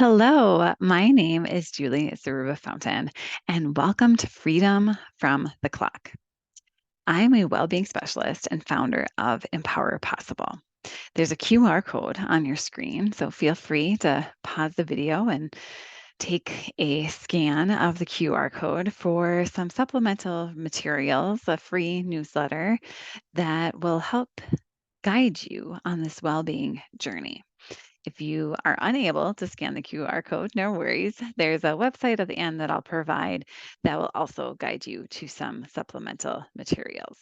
Hello, my name is Julie Zaruba Fountain, and welcome to Freedom from the Clock. I'm a well-being specialist and founder of Empower Possible. There's a QR code on your screen, so feel free to pause the video and take a scan of the QR code for some supplemental materials, a free newsletter that will help guide you on this well-being journey. If you are unable to scan the QR code, no worries. There's a website at the end that I'll provide that will also guide you to some supplemental materials.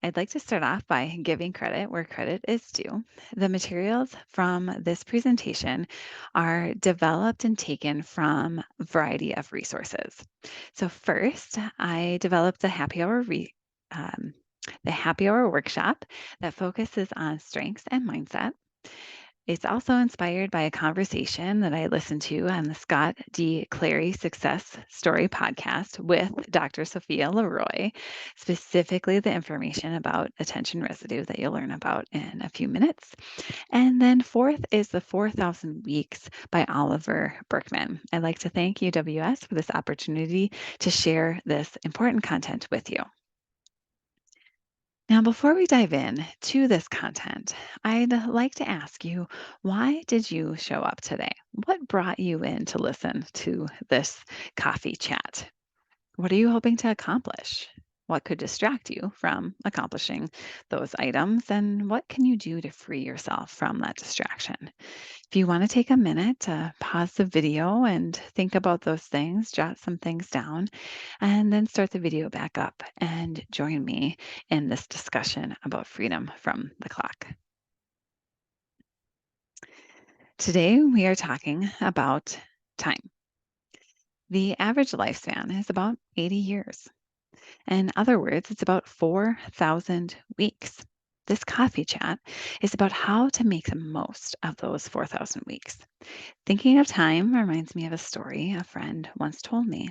I'd like to start off by giving credit where credit is due. The materials from this presentation are developed and taken from a variety of resources. So first, I developed um, the happy hour workshop that focuses on strengths and mindset. It's also inspired by a conversation that I listened to on the Scott D. Clary Success Story podcast with Dr. Sophia Leroy, specifically the information about attention residue that you'll learn about in a few minutes. And then fourth is the 4,000 Weeks by Oliver Berkman. I'd like to thank UWS for this opportunity to share this important content with you. Now, before we dive in to this content, I'd like to ask you, why did you show up today? What brought you in to listen to this coffee chat? What are you hoping to accomplish? What could distract you from accomplishing those items? And what can you do to free yourself from that distraction? If you want to take a minute to pause the video and think about those things, jot some things down, and then start the video back up and join me in this discussion about freedom from the clock. Today, we are talking about time. The average lifespan is about 80 years. In other words, it's about 4,000 weeks. This coffee chat is about how to make the most of those 4,000 weeks. Thinking of time reminds me of a story a friend once told me.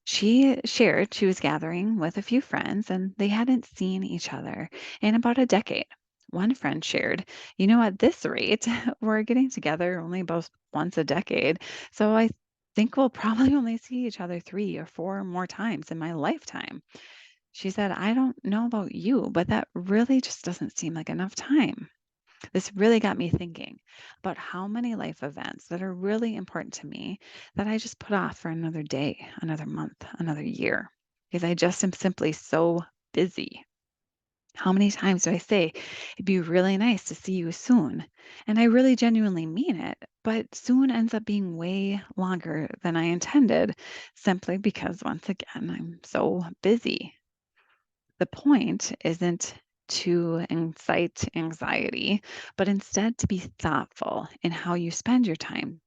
She shared she was gathering with a few friends and they hadn't seen each other in about a decade. One friend shared, at this rate, we're getting together only about once a decade. So I think we'll probably only see each other 3 or 4 more times in my lifetime. She said, I don't know about you, but that really just doesn't seem like enough time. This really got me thinking about how many life events that are really important to me that I just put off for another day, another month, another year, because I just am simply so busy. How many times do I say, it'd be really nice to see you soon? And I really genuinely mean it, but soon ends up being way longer than I intended, simply because, once again, I'm so busy. The point isn't to incite anxiety, but instead to be thoughtful in how you spend your time.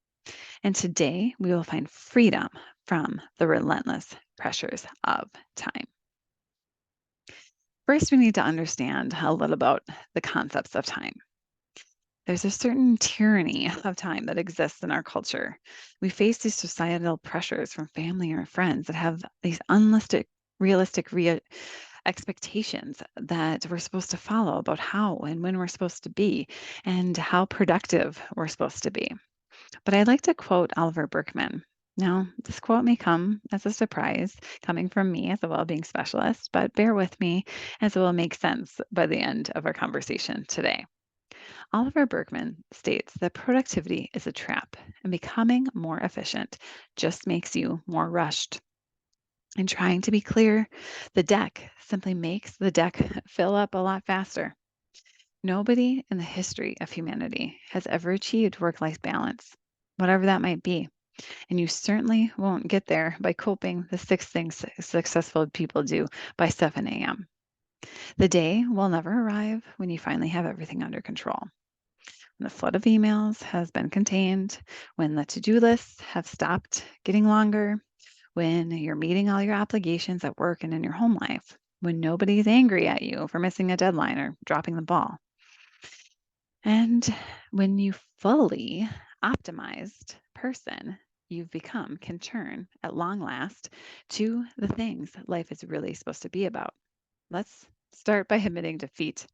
And today we will find freedom from the relentless pressures of time. First, we need to understand a little about the concepts of time. There's a certain tyranny of time that exists in our culture. We face these societal pressures from family or friends that have these realistic expectations that we're supposed to follow about how and when we're supposed to be and how productive we're supposed to be. But I'd like to quote Oliver Berkman. Now, this quote may come as a surprise coming from me as a well-being specialist, but bear with me as it will make sense by the end of our conversation today. Oliver Berkman states that productivity is a trap and becoming more efficient just makes you more rushed. And trying to be clear, the deck simply makes the deck fill up a lot faster. Nobody in the history of humanity has ever achieved work life balance, whatever that might be. And you certainly won't get there by coping the 6 things successful people do by 7 a.m. The day will never arrive when you finally have everything under control. When the flood of emails has been contained, when the to do lists have stopped getting longer, when you're meeting all your obligations at work and in your home life, when nobody's angry at you for missing a deadline or dropping the ball. And when you fully optimized person you've become can turn at long last to the things life is really supposed to be about. Let's start by admitting defeat.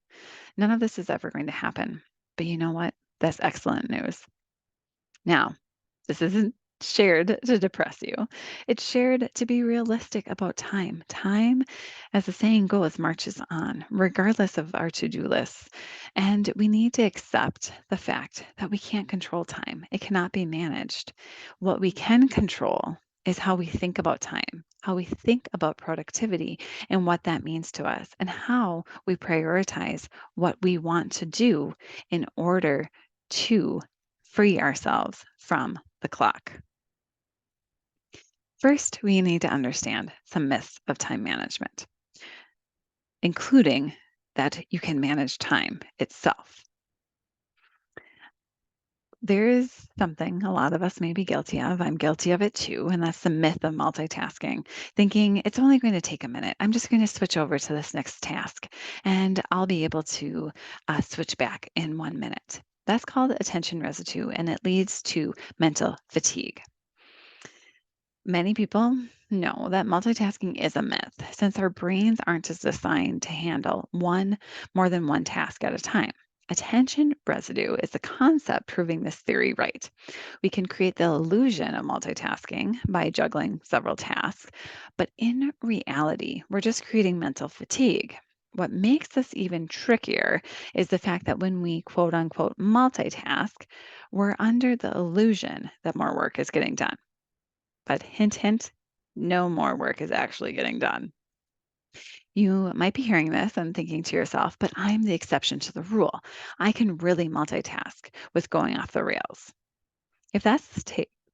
None of this is ever going to happen. But you know what? That's excellent news. Now, this isn't shared to depress you. It's shared to be realistic about time. Time, as the saying goes, marches on, regardless of our to do lists. And we need to accept the fact that we can't control time, it cannot be managed. What we can control is how we think about time, how we think about productivity and what that means to us, and how we prioritize what we want to do in order to free ourselves from the clock. First, we need to understand some myths of time management, including that you can manage time itself. There is something a lot of us may be guilty of. I'm guilty of it too, and that's the myth of multitasking, thinking it's only going to take a minute. I'm just going to switch over to this next task and I'll be able to switch back in 1 minute. That's called attention residue, and it leads to mental fatigue. Many people know that multitasking is a myth since our brains aren't as designed to handle more than one task at a time. Attention residue is the concept proving this theory right. We can create the illusion of multitasking by juggling several tasks, but in reality, we're just creating mental fatigue. What makes this even trickier is the fact that when we quote unquote multitask, we're under the illusion that more work is getting done. But hint, hint, no more work is actually getting done. You might be hearing this and thinking to yourself, but I'm the exception to the rule. I can really multitask with going off the rails. If that's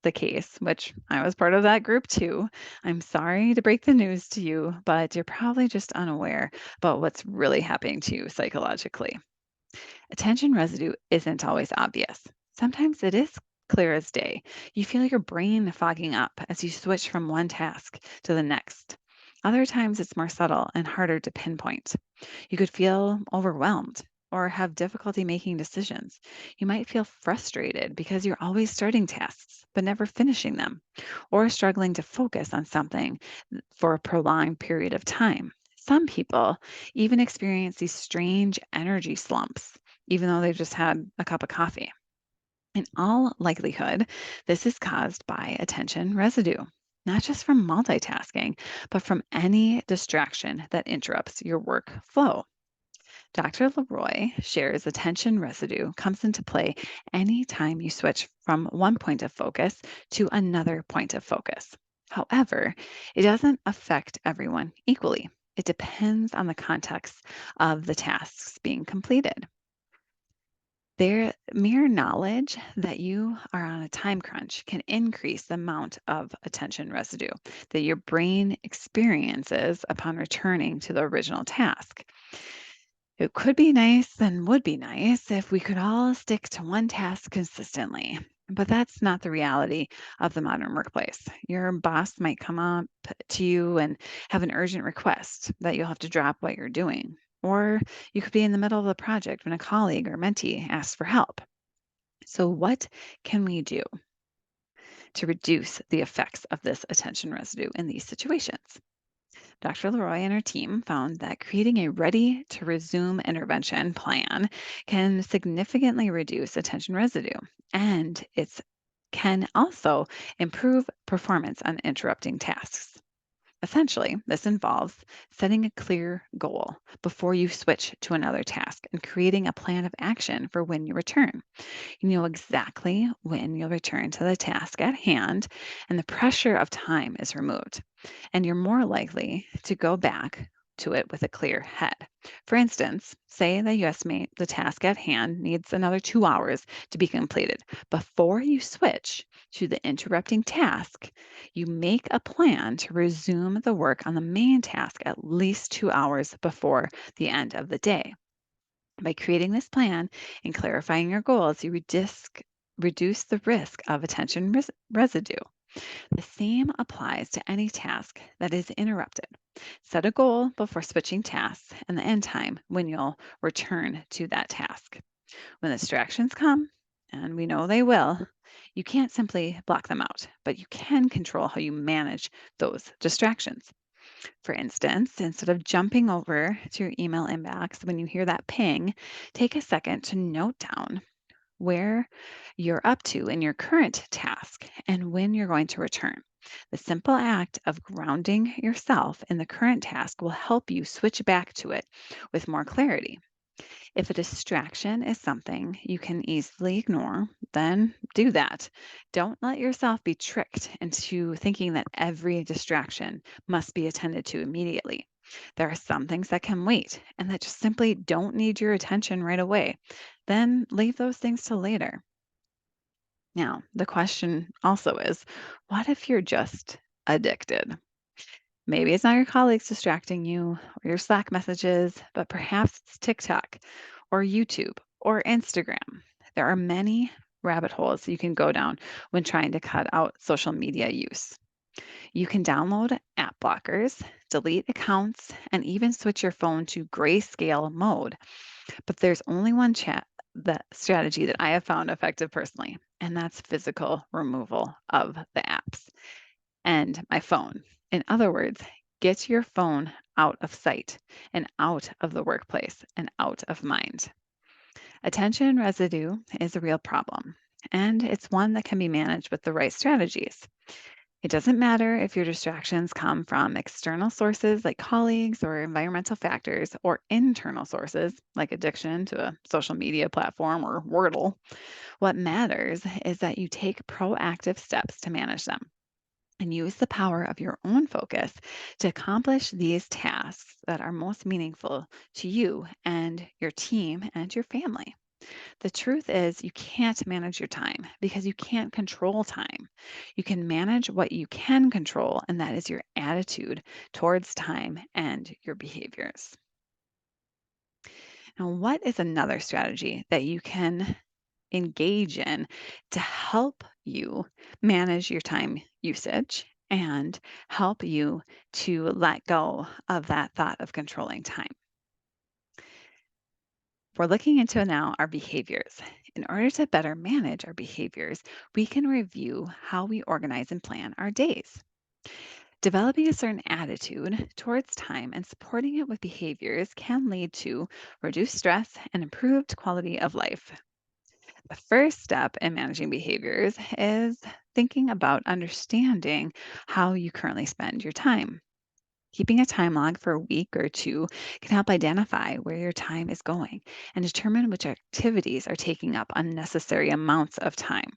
the case, which I was part of that group too, I'm sorry to break the news to you, but you're probably just unaware about what's really happening to you psychologically. Attention residue isn't always obvious. Sometimes it is clear as day. You feel your brain fogging up as you switch from one task to the next. Other times it's more subtle and harder to pinpoint. You could feel overwhelmed or have difficulty making decisions. You might feel frustrated because you're always starting tasks but never finishing them, or struggling to focus on something for a prolonged period of time. Some people even experience these strange energy slumps even though they've just had a cup of coffee. In all likelihood, this is caused by attention residue, not just from multitasking, but from any distraction that interrupts your work flow. Dr. Leroy shares attention residue comes into play anytime you switch from one point of focus to another point of focus. However, it doesn't affect everyone equally. It depends on the context of the tasks being completed. Their mere knowledge that you are on a time crunch can increase the amount of attention residue that your brain experiences upon returning to the original task. It could be nice and would be nice if we could all stick to one task consistently. But that's not the reality of the modern workplace. Your boss might come up to you and have an urgent request that you'll have to drop what you're doing. Or you could be in the middle of a project when a colleague or mentee asks for help. So, what can we do to reduce the effects of this attention residue in these situations? Dr. Leroy and her team found that creating a ready to resume intervention plan can significantly reduce attention residue, and it can also improve performance on interrupting tasks. Essentially, this involves setting a clear goal before you switch to another task and creating a plan of action for when you return. You know exactly when you'll return to the task at hand, and the pressure of time is removed. And you're more likely to go back to it with a clear head. For instance, say that you estimate the task at hand needs another 2 hours to be completed. Before you switch to the interrupting task, you make a plan to resume the work on the main task at least 2 hours before the end of the day. By creating this plan and clarifying your goals, you reduce the risk of attention residue. The same applies to any task that is interrupted. Set a goal before switching tasks and the end time when you'll return to that task. When distractions come, and we know they will, you can't simply block them out, but you can control how you manage those distractions. For instance, instead of jumping over to your email inbox when you hear that ping, take a second to note down where you're up to in your current task and when you're going to return. The simple act of grounding yourself in the current task will help you switch back to it with more clarity. If a distraction is something you can easily ignore, then do that. Don't let yourself be tricked into thinking that every distraction must be attended to immediately. There are some things that can wait and that just simply don't need your attention right away. Then leave those things till later. Now, the question also is, what if you're just addicted? Maybe it's not your colleagues distracting you or your Slack messages, but perhaps it's TikTok or YouTube or Instagram. There are many rabbit holes you can go down when trying to cut out social media use. You can download app blockers, delete accounts, and even switch your phone to grayscale mode. But there's only one chat that strategy that I have found effective personally, and that's physical removal of the apps and my phone. In other words, get your phone out of sight and out of the workplace and out of mind. Attention residue is a real problem, and it's one that can be managed with the right strategies. It doesn't matter if your distractions come from external sources like colleagues or environmental factors, or internal sources like addiction to a social media platform or Wordle. What matters is that you take proactive steps to manage them and use the power of your own focus to accomplish these tasks that are most meaningful to you and your team and your family. The truth is, you can't manage your time because you can't control time. You can manage what you can control, and that is your attitude towards time and your behaviors. Now, what is another strategy that you can engage in to help you manage your time usage and help you to let go of that thought of controlling time? We're looking into now our behaviors. In order to better manage our behaviors, we can review how we organize and plan our days. Developing a certain attitude towards time and supporting it with behaviors can lead to reduced stress and improved quality of life. The first step in managing behaviors is thinking about understanding how you currently spend your time. Keeping a time log for a week or two can help identify where your time is going and determine which activities are taking up unnecessary amounts of time.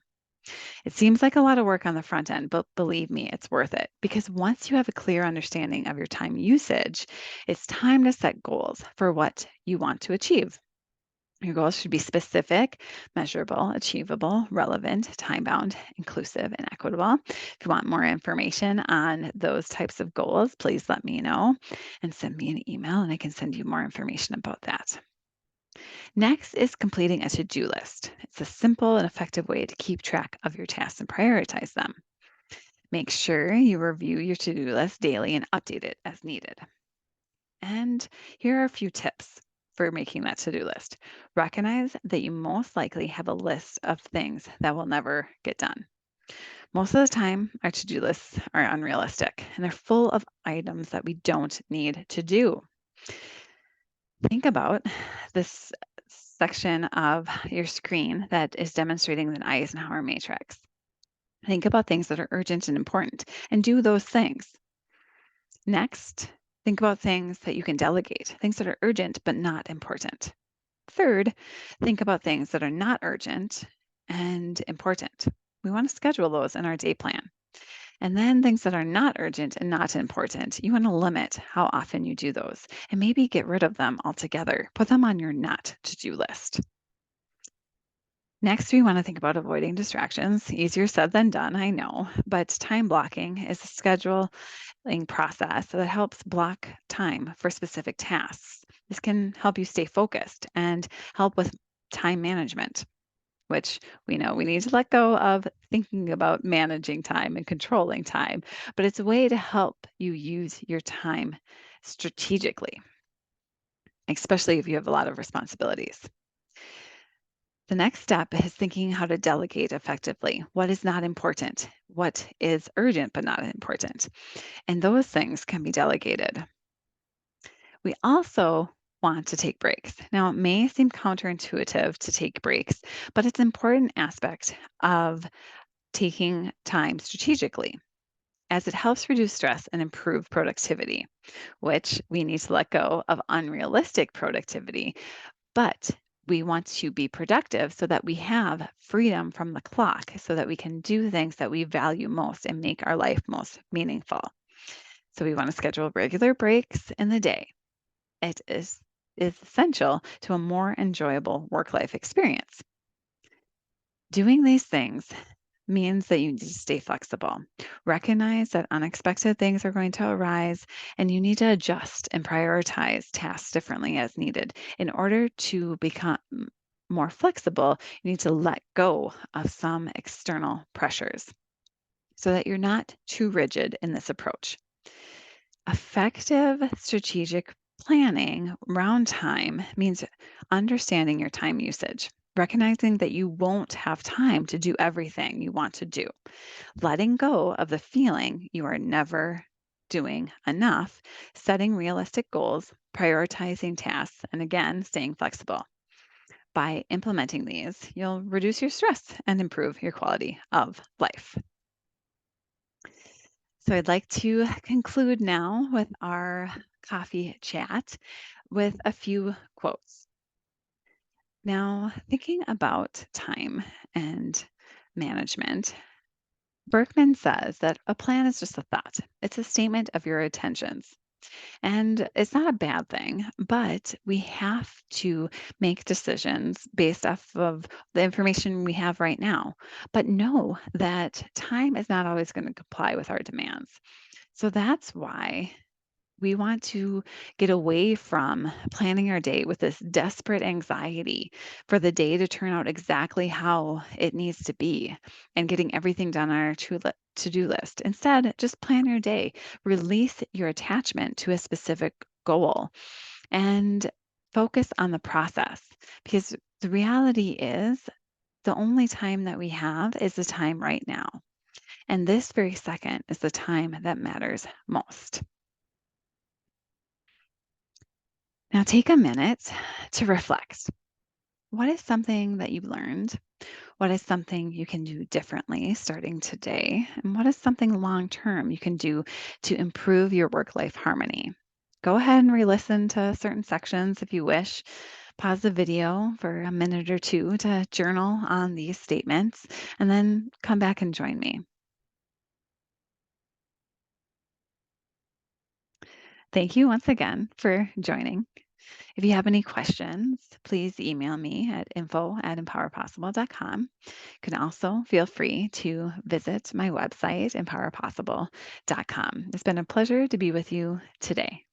It seems like a lot of work on the front end, but believe me, it's worth it because once you have a clear understanding of your time usage, it's time to set goals for what you want to achieve. Your goals should be specific, measurable, achievable, relevant, time bound, inclusive, and equitable. If you want more information on those types of goals, please let me know and send me an email, and I can send you more information about that. Next is completing a to do list. It's a simple and effective way to keep track of your tasks and prioritize them. Make sure you review your to do list daily and update it as needed. And here are a few tips for making that to do list. Recognize that you most likely have a list of things that will never get done. Most of the time, our to do lists are unrealistic and they're full of items that we don't need to do. Think about this section of your screen that is demonstrating the Eisenhower matrix. Think about things that are urgent and important and do those things. Next, think about things that you can delegate, things that are urgent but not important. Third, think about things that are not urgent and important. We want to schedule those in our day plan. And then things that are not urgent and not important, you want to limit how often you do those and maybe get rid of them altogether. Put them on your not to do list. Next, we want to think about avoiding distractions. Easier said than done, I know, but time blocking is a scheduling process that helps block time for specific tasks. This can help you stay focused and help with time management, which we know we need to let go of thinking about managing time and controlling time, but it's a way to help you use your time strategically, especially if you have a lot of responsibilities. The next step is thinking how to delegate effectively. What is not important? What is urgent but not important? And those things can be delegated. We also want to take breaks. Now, it may seem counterintuitive to take breaks, but it's an important aspect of taking time strategically as it helps reduce stress and improve productivity, which we need to let go of unrealistic productivity. But we want to be productive so that we have freedom from the clock, so that we can do things that we value most and make our life most meaningful. So we want to schedule regular breaks in the day. It is essential to a more enjoyable work life experience. Doing these things means that you need to stay flexible. Recognize that unexpected things are going to arise, and you need to adjust and prioritize tasks differently as needed. In order to become more flexible, you need to let go of some external pressures so that you're not too rigid in this approach. Effective strategic planning around time means understanding your time usage, recognizing that you won't have time to do everything you want to do, letting go of the feeling you are never doing enough, setting realistic goals, prioritizing tasks, and again, staying flexible. By implementing these, you'll reduce your stress and improve your quality of life. So I'd like to conclude now with our coffee chat with a few quotes. Now, thinking about time and management, Berkman says that a plan is just a thought. It's a statement of your intentions. And it's not a bad thing, but we have to make decisions based off of the information we have right now. But know that time is not always going to comply with our demands. So that's why we want to get away from planning our day with this desperate anxiety for the day to turn out exactly how it needs to be and getting everything done on our to-do list. Instead, just plan your day, release your attachment to a specific goal, and focus on the process. Because the reality is, the only time that we have is the time right now. And this very second is the time that matters most. Now, take a minute to reflect. What is something that you've learned? What is something you can do differently starting today? And what is something long term you can do to improve your work life harmony? Go ahead and re listen to certain sections if you wish. Pause the video for a minute or two to journal on these statements, and then come back and join me. Thank you once again for joining. If you have any questions, please email me at info@empowerpossible.com. You can also feel free to visit my website, empowerpossible.com. It's been a pleasure to be with you today.